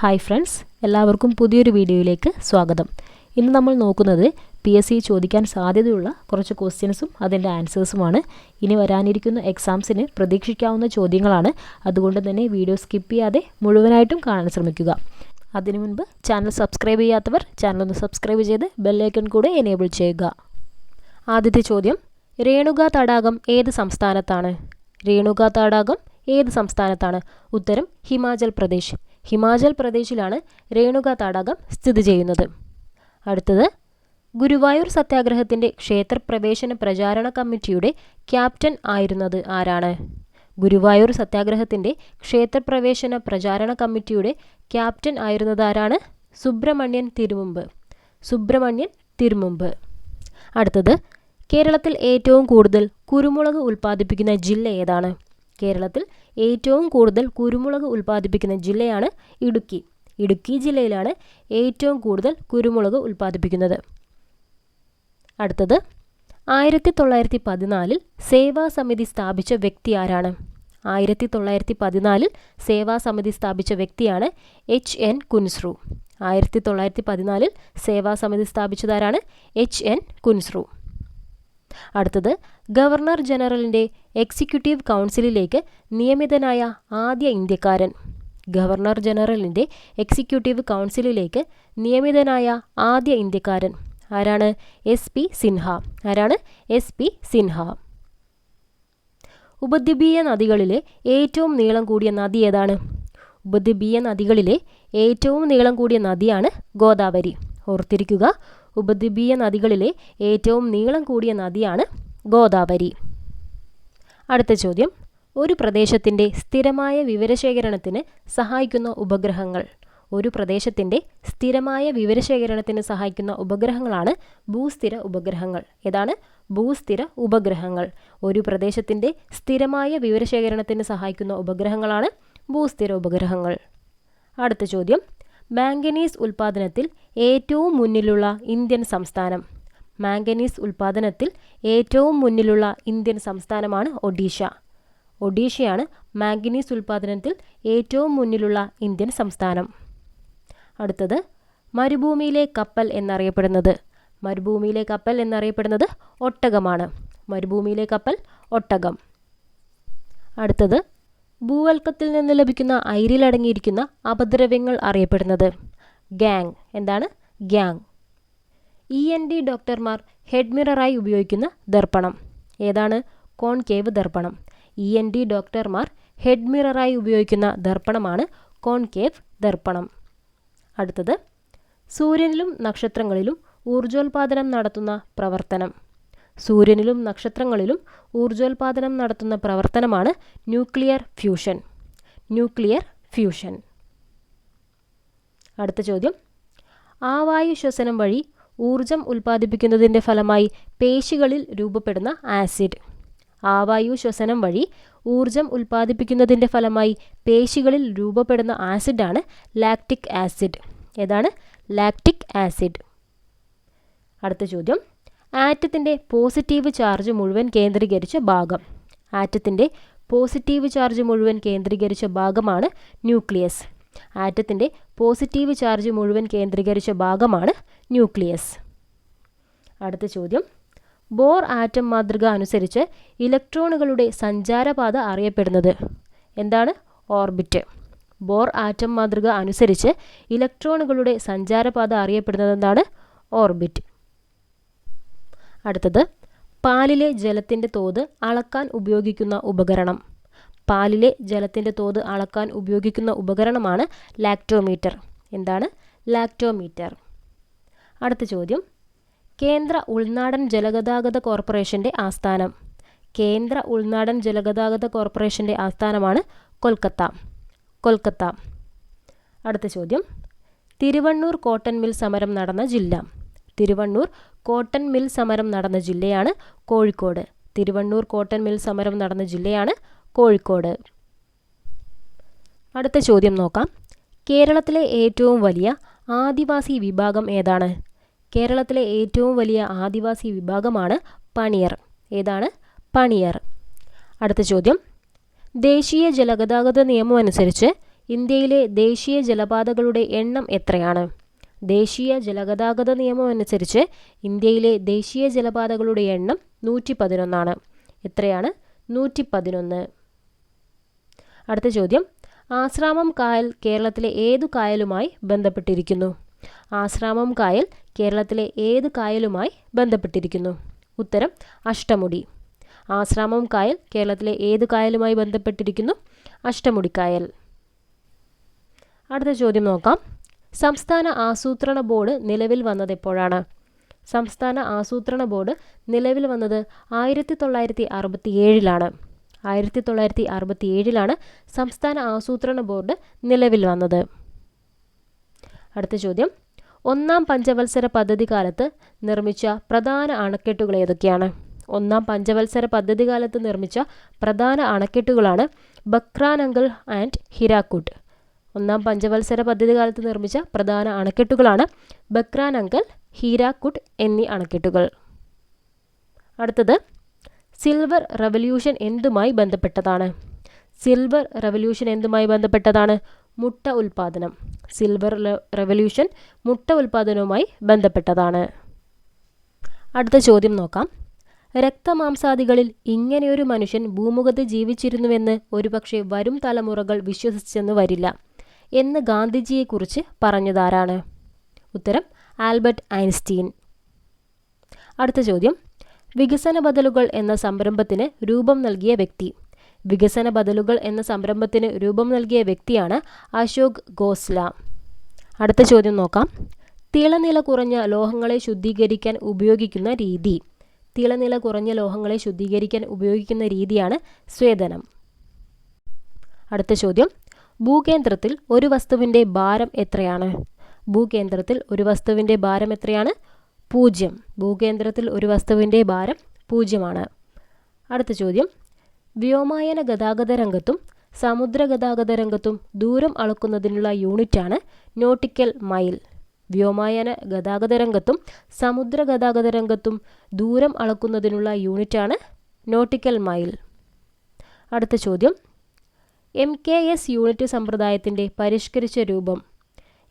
Hi friends, എല്ലാവർക്കും പുതിയൊരു വീഡിയോയിലേക്ക് സ്വാഗതം. ഇന്ന് നമ്മൾ നോക്കുന്നത് PSC ചോദിക്കാൻ സാധ്യതയുള്ള കുറച്ച് ക്വസ്റ്റ്യൻസും അതിൻ്റെ ആൻസേഴ്സുമാണ്. ഇനി വരാനിരിക്കുന്ന എക്സാംസിന് പ്രതീക്ഷിക്കാവുന്ന ചോദ്യങ്ങളാണ്. അതുകൊണ്ട് തന്നെ വീഡിയോ സ്കിപ്പ് ചെയ്യാതെ മുഴുവനായിട്ടും കാണാൻ ശ്രമിക്കുക. അതിനു മുൻപ് ചാനൽ സബ്സ്ക്രൈബ് ചെയ്യാത്തവർ ചാനൽ ഒന്ന് സബ്സ്ക്രൈബ് ചെയ്ത് ബെല്ലൈക്കൺ കൂടെ എനേബിൾ ചെയ്യുക. ആദ്യത്തെ ചോദ്യം, രേണുക തടാകം ഏത് സംസ്ഥാനത്താണ്? രേണുക തടാകം ഏത് സംസ്ഥാനത്താണ്? ഉത്തരം ഹിമാചൽ പ്രദേശ്. ഹിമാചൽ പ്രദേശിലാണ് രേണുക തടാകം സ്ഥിതി ചെയ്യുന്നത്. അടുത്തത്, ഗുരുവായൂർ സത്യാഗ്രഹത്തിൻ്റെ ക്ഷേത്രപ്രവേശന പ്രചാരണ കമ്മിറ്റിയുടെ ക്യാപ്റ്റൻ ആയിരുന്നത് ആരാണ്? ഗുരുവായൂർ സത്യാഗ്രഹത്തിൻ്റെ ക്ഷേത്രപ്രവേശന പ്രചാരണ കമ്മിറ്റിയുടെ ക്യാപ്റ്റൻ ആയിരുന്നത് ആരാണ്? സുബ്രഹ്മണ്യൻ തിരുമുമ്പ്. സുബ്രഹ്മണ്യൻ തിരുമുമ്പ്. അടുത്തത്, കേരളത്തിൽ ഏറ്റവും കൂടുതൽ കുരുമുളക് ഉൽപ്പാദിപ്പിക്കുന്ന ജില്ല ഏതാണ്? കേരളത്തിൽ ഏറ്റവും കൂടുതൽ കുരുമുളക് ഉൽപ്പാദിപ്പിക്കുന്ന ജില്ലയാണ് ഇടുക്കി. ഇടുക്കി ജില്ലയിലാണ് ഏറ്റവും കൂടുതൽ കുരുമുളക് ഉൽപ്പാദിപ്പിക്കുന്നത്. അടുത്തത്, 1914 സേവാസമിതി സ്ഥാപിച്ച വ്യക്തി ആരാണ്? 1914 സേവാസമിതി സ്ഥാപിച്ച വ്യക്തിയാണ് HN കുൻസ്രു. 1914 സേവാസമിതി സ്ഥാപിച്ചതാരാണ്? HN കുൻസ്രു. അടുത്തത്, ഗവർണർ ജനറലിൻ്റെ എക്സിക്യൂട്ടീവ് കൗൺസിലിലേക്ക് നിയമിതനായ ആദ്യ ഇന്ത്യക്കാരൻ. ഗവർണർ ജനറലിൻ്റെ എക്സിക്യൂട്ടീവ് കൗൺസിലിലേക്ക് നിയമിതനായ ആദ്യ ഇന്ത്യക്കാരൻ ആരാണ്? SP സിൻഹ. ആരാണ്? SP സിൻഹ. ഉപദ്വീപീയ നദികളിലെ ഏറ്റവും നീളം കൂടിയ നദി ഏതാണ്? ഉപദ്വീപീയ നദികളിലെ ഏറ്റവും നീളം കൂടിയ നദിയാണ് ഗോദാവരി. ഓർത്തിരിക്കുക, ഉപദ്വീപീയ നദികളിലെ ഏറ്റവും നീളം കൂടിയ നദിയാണ് ഗോദാവരി. അടുത്ത ചോദ്യം, ഒരു പ്രദേശത്തിൻ്റെ സ്ഥിരമായ വിവരശേഖരണത്തിന് സഹായിക്കുന്ന ഉപഗ്രഹങ്ങൾ. ഒരു പ്രദേശത്തിൻ്റെ സ്ഥിരമായ വിവരശേഖരണത്തിന് സഹായിക്കുന്ന ഉപഗ്രഹങ്ങളാണ് ഭൂസ്ഥിര ഉപഗ്രഹങ്ങൾ. ഏതാണ്? ഭൂസ്ഥിര ഉപഗ്രഹങ്ങൾ. ഒരു പ്രദേശത്തിൻ്റെ സ്ഥിരമായ വിവരശേഖരണത്തിന് സഹായിക്കുന്ന ഉപഗ്രഹങ്ങളാണ് ഭൂസ്ഥിര ഉപഗ്രഹങ്ങൾ. അടുത്ത ചോദ്യം, മാംഗനീസ് ഉൽപ്പാദനത്തിൽ ഏറ്റവും മുന്നിലുള്ള ഇന്ത്യൻ സംസ്ഥാനം. മാംഗനീസ് ഉൽപ്പാദനത്തിൽ ഏറ്റവും മുന്നിലുള്ള ഇന്ത്യൻ സംസ്ഥാനമാണ് ഒഡീഷ. ഒഡീഷയാണ് മാംഗനീസ് ഉൽപ്പാദനത്തിൽ ഏറ്റവും മുന്നിലുള്ള ഇന്ത്യൻ സംസ്ഥാനം. അടുത്തത്, മരുഭൂമിയിലെ കപ്പൽ എന്നറിയപ്പെടുന്നത്. മരുഭൂമിയിലെ കപ്പൽ എന്നറിയപ്പെടുന്നത് ഒട്ടകമാണ്. മരുഭൂമിയിലെ കപ്പൽ ഒട്ടകം. അടുത്തത്, ഭൂവൽക്കത്തിൽ നിന്ന് ലഭിക്കുന്ന അയിരിലടങ്ങിയിരിക്കുന്ന അപദ്രവ്യങ്ങൾ അറിയപ്പെടുന്നത് ഗാങ്. എന്താണ്? ഗ്യാങ്. ENT ഡോക്ടർമാർ ഹെഡ് മിററായി ഉപയോഗിക്കുന്ന ദർപ്പണം ഏതാണ്? കോൺകേവ് ദർപ്പണം. ENT ഡോക്ടർമാർ ഹെഡ് മിററായി ഉപയോഗിക്കുന്ന ദർപ്പണമാണ് കോൺകേവ് ദർപ്പണം. അടുത്തത്, സൂര്യനിലും നക്ഷത്രങ്ങളിലും ഊർജോൽപാദനം നടത്തുന്ന പ്രവർത്തനം. സൂര്യനിലും നക്ഷത്രങ്ങളിലും ഊർജോൽപാദനം നടത്തുന്ന പ്രവർത്തനമാണ് ന്യൂക്ലിയർ ഫ്യൂഷൻ. Nuclear fusion. അടുത്ത ചോദ്യം, ആവായു ശ്വസനം വഴി ഊർജം ഉൽപ്പാദിപ്പിക്കുന്നതിൻ്റെ ഫലമായി പേശികളിൽ രൂപപ്പെടുന്ന ആസിഡ്. ആവായു ശ്വസനം വഴി ഊർജം ഉൽപ്പാദിപ്പിക്കുന്നതിൻ്റെ ഫലമായി പേശികളിൽ രൂപപ്പെടുന്ന ആസിഡാണ് ലാക്റ്റിക് ആസിഡ്. ഏതാണ്? Lactic acid. അടുത്ത ചോദ്യം, ആറ്റത്തിൻ്റെ പോസിറ്റീവ് ചാർജ് മുഴുവൻ കേന്ദ്രീകരിച്ച ഭാഗം. ആറ്റത്തിൻ്റെ പോസിറ്റീവ് ചാർജ് മുഴുവൻ കേന്ദ്രീകരിച്ച ഭാഗമാണ് ന്യൂക്ലിയസ്. ആറ്റത്തിൻ്റെ പോസിറ്റീവ് ചാർജ് മുഴുവൻ കേന്ദ്രീകരിച്ച ഭാഗമാണ് ന്യൂക്ലിയസ്. അടുത്ത ചോദ്യം, ബോർ ആറ്റം മാതൃക അനുസരിച്ച് ഇലക്ട്രോണുകളുടെ സഞ്ചാരപാത അറിയപ്പെടുന്നത് എന്താണ്? ഓർബിറ്റ്. ബോർ ആറ്റം മാതൃക അനുസരിച്ച് ഇലക്ട്രോണുകളുടെ സഞ്ചാരപാത അറിയപ്പെടുന്നത് എന്താണ്? ഓർബിറ്റ്. അടുത്തത്, പാലിലെ ജലത്തിൻ്റെ തോത് അളക്കാൻ ഉപയോഗിക്കുന്ന ഉപകരണം. പാലിലെ ജലത്തിൻ്റെ തോത് അളക്കാൻ ഉപയോഗിക്കുന്ന ഉപകരണമാണ് ലാക്ടോമീറ്റർ. എന്താണ്? ലാക്ടോമീറ്റർ. അടുത്ത ചോദ്യം, കേന്ദ്ര ഉൾനാടൻ ജലഗതാഗത കോർപ്പറേഷൻ്റെ ആസ്ഥാനം. കേന്ദ്ര ഉൾനാടൻ ജലഗതാഗത കോർപ്പറേഷൻ്റെ ആസ്ഥാനമാണ് കൊൽക്കത്ത. കൊൽക്കത്ത. അടുത്ത ചോദ്യം, തിരുവണ്ണൂർ കോട്ടൺ മിൽ സമരം നടന്ന ജില്ല. തിരുവണ്ണൂർ കോട്ടൺ മിൽ സമരം നടന്ന ജില്ലയാണ് കോഴിക്കോട്. തിരുവണ്ണൂർ കോട്ടൺ മിൽ സമരം നടന്ന ജില്ലയാണ് കോഴിക്കോട്. അടുത്ത ചോദ്യം നോക്കാം. കേരളത്തിലെ ഏറ്റവും വലിയ ആദിവാസി വിഭാഗം ഏതാണ്? കേരളത്തിലെ ഏറ്റവും വലിയ ആദിവാസി വിഭാഗമാണ് പണിയർ. ഏതാണ്? പണിയർ. അടുത്ത ചോദ്യം, ദേശീയ ജലഗതാഗത നിയമം അനുസരിച്ച് ഇന്ത്യയിലെ ദേശീയ ജലപാതകളുടെ എണ്ണം എത്രയാണ്? ദേശീയ ജലഗതാഗത നിയമം അനുസരിച്ച് ഇന്ത്യയിലെ ദേശീയ ജലപാതകളുടെ എണ്ണം 111 എത്രയാണ്? 111. അടുത്ത ചോദ്യം, ആശ്രാമം കായൽ കേരളത്തിലെ ഏതു കായലുമായി ബന്ധപ്പെട്ടിരിക്കുന്നു? ആശ്രാമം കായൽ കേരളത്തിലെ ഏത് കായലുമായി ബന്ധപ്പെട്ടിരിക്കുന്നു? ഉത്തരം അഷ്ടമുടി. ആശ്രാമം കായൽ കേരളത്തിലെ ഏത് കായലുമായി ബന്ധപ്പെട്ടിരിക്കുന്നു? അഷ്ടമുടി കായൽ. അടുത്ത ചോദ്യം നോക്കാം. സംസ്ഥാന ആസൂത്രണ ബോർഡ് നിലവിൽ വന്നത് എപ്പോഴാണ്? സംസ്ഥാന ആസൂത്രണ ബോർഡ് നിലവിൽ വന്നത് 1967 1967 സംസ്ഥാന ആസൂത്രണ ബോർഡ് നിലവിൽ വന്നത്. അടുത്ത ചോദ്യം, ഒന്നാം പഞ്ചവത്സര പദ്ധതി കാലത്ത് നിർമ്മിച്ച പ്രധാന അണക്കെട്ടുകൾ ഏതൊക്കെയാണ്? ഒന്നാം പഞ്ചവത്സര പദ്ധതി കാലത്ത് നിർമ്മിച്ച പ്രധാന അണക്കെട്ടുകളാണ് ബക്രാനങ്കൽ ആൻഡ് ഹിരാക്കുഡ്. ഒന്നാം പഞ്ചവത്സര പദ്ധതി കാലത്ത് നിർമ്മിച്ച പ്രധാന അണക്കെട്ടുകളാണ് ബക്രാനങ്കൽ, ഹീരാക്കുഡ് എന്നീ അണക്കെട്ടുകൾ. അടുത്തത്, സിൽവർ റവല്യൂഷൻ എന്തുമായി ബന്ധപ്പെട്ടതാണ്? സിൽവർ റവല്യൂഷൻ എന്തുമായി ബന്ധപ്പെട്ടതാണ്? മുട്ട ഉൽപ്പാദനം. സിൽവർ റവല്യൂഷൻ മുട്ട ഉൽപ്പാദനവുമായി ബന്ധപ്പെട്ടതാണ്. അടുത്ത ചോദ്യം നോക്കാം. രക്തമാംസാദികളിൽ ഇങ്ങനെയൊരു മനുഷ്യൻ ഭൂമുഖത്ത് ജീവിച്ചിരുന്നുവെന്ന് ഒരുപക്ഷെ വരും തലമുറകൾ വിശ്വസിച്ചെന്ന് വരില്ല എന്ന് ഗാന്ധിജിയെക്കുറിച്ച് പറഞ്ഞതാരാണ്? ഉത്തരം ആൽബർട്ട് ഐൻസ്റ്റീൻ. അടുത്ത ചോദ്യം, വികസന ബദലുകൾ എന്ന സംരംഭത്തിന് രൂപം നൽകിയ വ്യക്തി. വികസന ബദലുകൾ എന്ന സംരംഭത്തിന് രൂപം നൽകിയ വ്യക്തിയാണ് അശോക് ഖോസ്ല. അടുത്ത ചോദ്യം നോക്കാം. തിളനില കുറഞ്ഞ ലോഹങ്ങളെ ശുദ്ധീകരിക്കാൻ ഉപയോഗിക്കുന്ന രീതി. തിളനില കുറഞ്ഞ ലോഹങ്ങളെ ശുദ്ധീകരിക്കാൻ ഉപയോഗിക്കുന്ന രീതിയാണ് സ്വേദനം. അടുത്ത ചോദ്യം, ഭൂകേന്ദ്രത്തിൽ ഒരു വസ്തുവിൻ്റെ ഭാരം എത്രയാണ്? ഭൂകേന്ദ്രത്തിൽ ഒരു വസ്തുവിൻ്റെ ഭാരം എത്രയാണ്? 0. ഭൂകേന്ദ്രത്തിൽ ഒരു വസ്തുവിൻ്റെ ഭാരം 0. അടുത്ത ചോദ്യം, വ്യോമയാന ഗതാഗത രംഗത്തും സമുദ്ര ഗതാഗത രംഗത്തും ദൂരം അളക്കുന്നതിനുള്ള യൂണിറ്റാണ് നോട്ടിക്കൽ മൈൽ. വ്യോമയാന ഗതാഗത രംഗത്തും സമുദ്ര ഗതാഗത രംഗത്തും ദൂരം അളക്കുന്നതിനുള്ള യൂണിറ്റാണ് നോട്ടിക്കൽ മൈൽ. അടുത്ത ചോദ്യം, MKS യൂണിറ്റ് സമ്പ്രദായത്തിൻ്റെ പരിഷ്കരിച്ച രൂപം.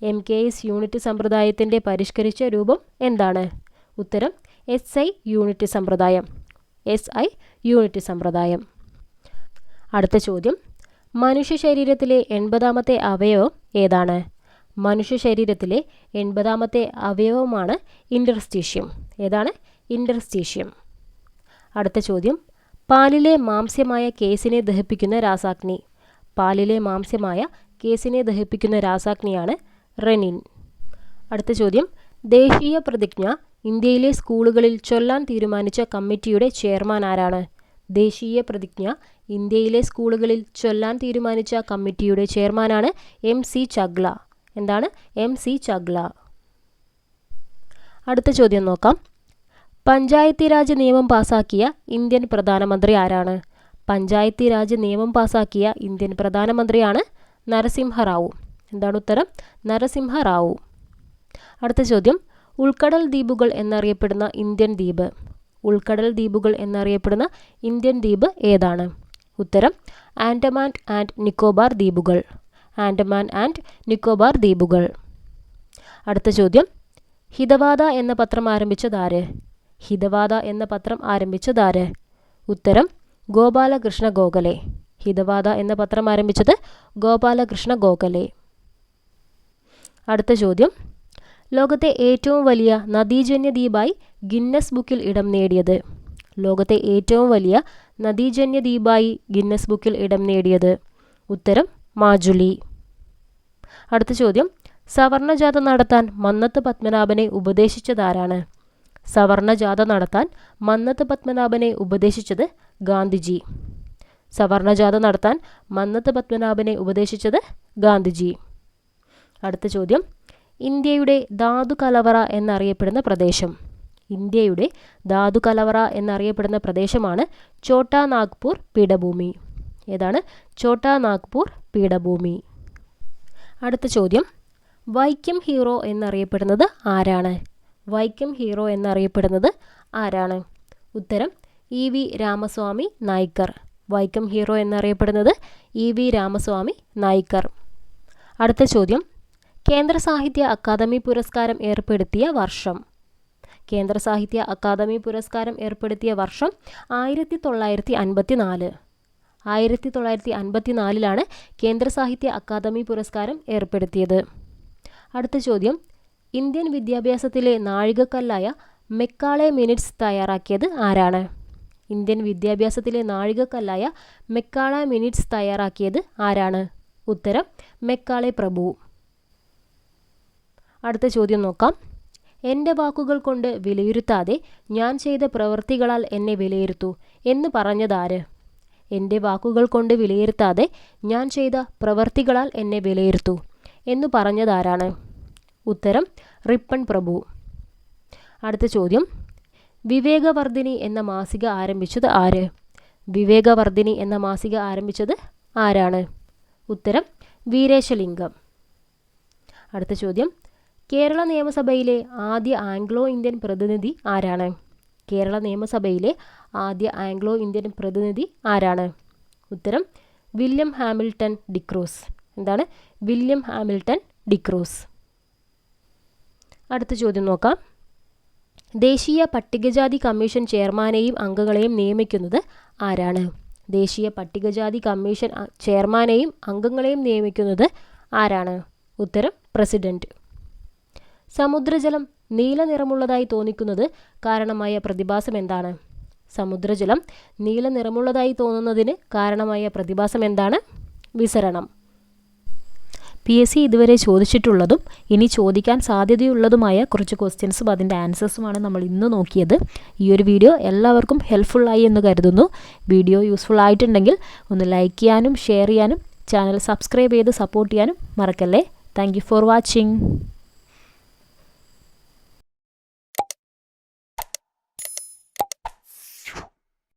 MKS യൂണിറ്റ് സമ്പ്രദായത്തിൻ്റെ പരിഷ്കരിച്ച രൂപം എന്താണ്? ഉത്തരം SI യൂണിറ്റ് സമ്പ്രദായം. SI യൂണിറ്റ് സമ്പ്രദായം. അടുത്ത ചോദ്യം, മനുഷ്യ ശരീരത്തിലെ 80ാമത്തെ അവയവം ഏതാണ്? മനുഷ്യ ശരീരത്തിലെ 80ാമത്തെ അവയവമാണ് ഇൻ്റർസ്റ്റീഷ്യം. ഏതാണ്? ഇൻ്റർസ്റ്റീഷ്യം. അടുത്ത ചോദ്യം, പാലിലെ മാംസ്യമായ കേസിനെ ദഹിപ്പിക്കുന്ന രാസാഗ്നി. പാലിലെ മാംസ്യമായ കേസിനെ ദഹിപ്പിക്കുന്ന രാസാഗ്നിയാണ് റെനിൻ. അടുത്ത ചോദ്യം, ദേശീയ പ്രതിജ്ഞ ഇന്ത്യയിലെ സ്കൂളുകളിൽ ചൊല്ലാൻ തീരുമാനിച്ച കമ്മിറ്റിയുടെ ചെയർമാൻ ആരാണ്? ദേശീയ പ്രതിജ്ഞ ഇന്ത്യയിലെ സ്കൂളുകളിൽ ചൊല്ലാൻ തീരുമാനിച്ച കമ്മിറ്റിയുടെ ചെയർമാനാണ് MC ചഗ്ല. എന്താണ്? MC ചഗ്ല. അടുത്ത ചോദ്യം നോക്കാം. പഞ്ചായത്തി രാജ് നിയമം പാസാക്കിയ ഇന്ത്യൻ പ്രധാനമന്ത്രി ആരാണ്? പഞ്ചായത്തി രാജ് നിയമം പാസാക്കിയ ഇന്ത്യൻ പ്രധാനമന്ത്രിയാണ് നരസിംഹറാവു. എന്താണ് ഉത്തരം? നരസിംഹറാവു. അടുത്ത ചോദ്യം, ഉൾക്കടൽ ദ്വീപുകൾ എന്നറിയപ്പെടുന്ന ഇന്ത്യൻ ദ്വീപ്. ഉൾക്കടൽ ദ്വീപുകൾ എന്നറിയപ്പെടുന്ന ഇന്ത്യൻ ദ്വീപ് ഏതാണ്? ഉത്തരം ആൻഡമാൻ ആൻഡ് നിക്കോബാർ ദ്വീപുകൾ. ആൻഡമാൻ ആൻഡ് നിക്കോബാർ ദ്വീപുകൾ. അടുത്ത ചോദ്യം, ഹിതവാദ എന്ന പത്രം ആരംഭിച്ചതാര്? ഹിതവാദ എന്ന പത്രം ആരംഭിച്ചതാര്? ഉത്തരം ഗോപാലകൃഷ്ണ ഗോഖലെ. ഹിതവാദ എന്ന പത്രം ആരംഭിച്ചത് ഗോപാലകൃഷ്ണ ഗോഖലെ. അടുത്ത ചോദ്യം, ലോകത്തെ ഏറ്റവും വലിയ നദീജന്യ ദ്വീപായി ഗിന്നസ് ബുക്കിൽ ഇടം നേടിയത്. ലോകത്തെ ഏറ്റവും വലിയ നദീജന്യ ദ്വീപായി ഗിന്നസ് ബുക്കിൽ ഇടം നേടിയത്. ഉത്തരം മാജുലി. അടുത്ത ചോദ്യം, സവർണജാഥ നടത്താൻ മന്നത്ത് പത്മനാഭനെ ഉപദേശിച്ചതാരാണ്? സവർണജാഥ നടത്താൻ മന്നത്ത് പത്മനാഭനെ ഉപദേശിച്ചത് ഗാന്ധിജി. സവർണജാഥ നടത്താൻ മന്നത്ത് പത്മനാഭനെ ഉപദേശിച്ചത് ഗാന്ധിജി. അടുത്ത ചോദ്യം, ഇന്ത്യയുടെ ധാതു കലവറ എന്നറിയപ്പെടുന്ന പ്രദേശം. ഇന്ത്യയുടെ ധാതു കലവറ എന്നറിയപ്പെടുന്ന പ്രദേശമാണ് ഛോട്ടാ നാഗ്പൂർ പീഠഭൂമി. ഏതാണ്? ഛോട്ടാ നാഗ്പൂർ പീഠഭൂമി. അടുത്ത ചോദ്യം, വൈക്കം ഹീറോ എന്നറിയപ്പെടുന്നത് ആരാണ്? വൈക്കം ഹീറോ എന്നറിയപ്പെടുന്നത് ആരാണ്? ഉത്തരം EV രാമസ്വാമി നായ്ക്കർ. വൈക്കം ഹീറോ എന്നറിയപ്പെടുന്നത് EV രാമസ്വാമി നായ്ക്കർ. അടുത്ത ചോദ്യം, കേന്ദ്ര സാഹിത്യ അക്കാദമി പുരസ്കാരം ഏർപ്പെടുത്തിയ വർഷം. കേന്ദ്ര സാഹിത്യ അക്കാദമി പുരസ്കാരം ഏർപ്പെടുത്തിയ വർഷം 1954. 1954 കേന്ദ്ര സാഹിത്യ അക്കാദമി പുരസ്കാരം ഏർപ്പെടുത്തിയത്. അടുത്ത ചോദ്യം, ഇന്ത്യൻ വിദ്യാഭ്യാസത്തിലെ നാഴികക്കല്ലായ മെക്കാളെ മിനിറ്റ്സ് തയ്യാറാക്കിയത് ആരാണ്? ഇന്ത്യൻ വിദ്യാഭ്യാസത്തിലെ നാഴികക്കല്ലായ മെക്കാളെ മിനിറ്റ്സ് തയ്യാറാക്കിയത് ആരാണ്? ഉത്തരം മെക്കാളെ പ്രഭു. അടുത്ത ചോദ്യം നോക്കാം. എൻ്റെ വാക്കുകൾ കൊണ്ട് വിലയിരുത്താതെ ഞാൻ ചെയ്ത പ്രവൃത്തികളാൽ എന്നെ വിലയിരുത്തൂ എന്ന് പറഞ്ഞതാര്? എൻ്റെ വാക്കുകൾ കൊണ്ട് വിലയിരുത്താതെ ഞാൻ ചെയ്ത പ്രവൃത്തികളാൽ എന്നെ വിലയിരുത്തൂ എന്ന് പറഞ്ഞതാരാണ്? ഉത്തരം റിപ്പൺ പ്രഭു. അടുത്ത ചോദ്യം, വിവേകവർദ്ധിനി എന്ന മാസിക ആരംഭിച്ചത് ആര്? വിവേകവർദ്ധിനി എന്ന മാസിക ആരംഭിച്ചത് ആരാണ്? ഉത്തരം വീരേശലിംഗം. അടുത്ത ചോദ്യം, കേരള നിയമസഭയിലെ ആദ്യ ആംഗ്ലോ ഇന്ത്യൻ പ്രതിനിധി ആരാണ്? കേരള നിയമസഭയിലെ ആദ്യ ആംഗ്ലോ ഇന്ത്യൻ പ്രതിനിധി ആരാണ്? ഉത്തരം വില്യം ഹാമിൽട്ടൺ ഡിക്രൂസ്. എന്താണ്? William Hamilton D'Cruz. അടുത്ത ചോദ്യം നോക്കാം. ദേശീയ പട്ടികജാതി കമ്മീഷൻ ചെയർമാനെയും അംഗങ്ങളെയും നിയമിക്കുന്നത് ആരാണ്? ദേശീയ പട്ടികജാതി കമ്മീഷൻ ചെയർമാനെയും അംഗങ്ങളെയും നിയമിക്കുന്നത് ആരാണ്? ഉത്തരം പ്രസിഡന്റ്. സമുദ്രജലം നീല നിറമുള്ളതായി തോന്നിക്കുന്നത് കാരണമായ പ്രതിഭാസം എന്താണ്? സമുദ്രജലം നീല നിറമുള്ളതായി തോന്നുന്നതിന് കാരണമായ പ്രതിഭാസം എന്താണ്? വിസരണം. PSC ഇതുവരെ ചോദിച്ചിട്ടുള്ളതും ഇനി ചോദിക്കാൻ സാധ്യതയുള്ളതുമായ കുറച്ച് ക്വസ്റ്റ്യൻസും അതിൻ്റെ ആൻസേഴ്സുമാണ് നമ്മൾ ഇന്ന് നോക്കിയത്. ഈ ഒരു വീഡിയോ എല്ലാവർക്കും ഹെൽപ്ഫുള്ളായി എന്ന് കരുതുന്നു. വീഡിയോ യൂസ്ഫുൾ ആയിട്ടുണ്ടെങ്കിൽ ഒന്ന് ലൈക്ക് ചെയ്യാനും ഷെയർ ചെയ്യാനും ചാനൽ സബ്സ്ക്രൈബ് ചെയ്ത് സപ്പോർട്ട് ചെയ്യാനും മറക്കല്ലേ. Thank you for watching.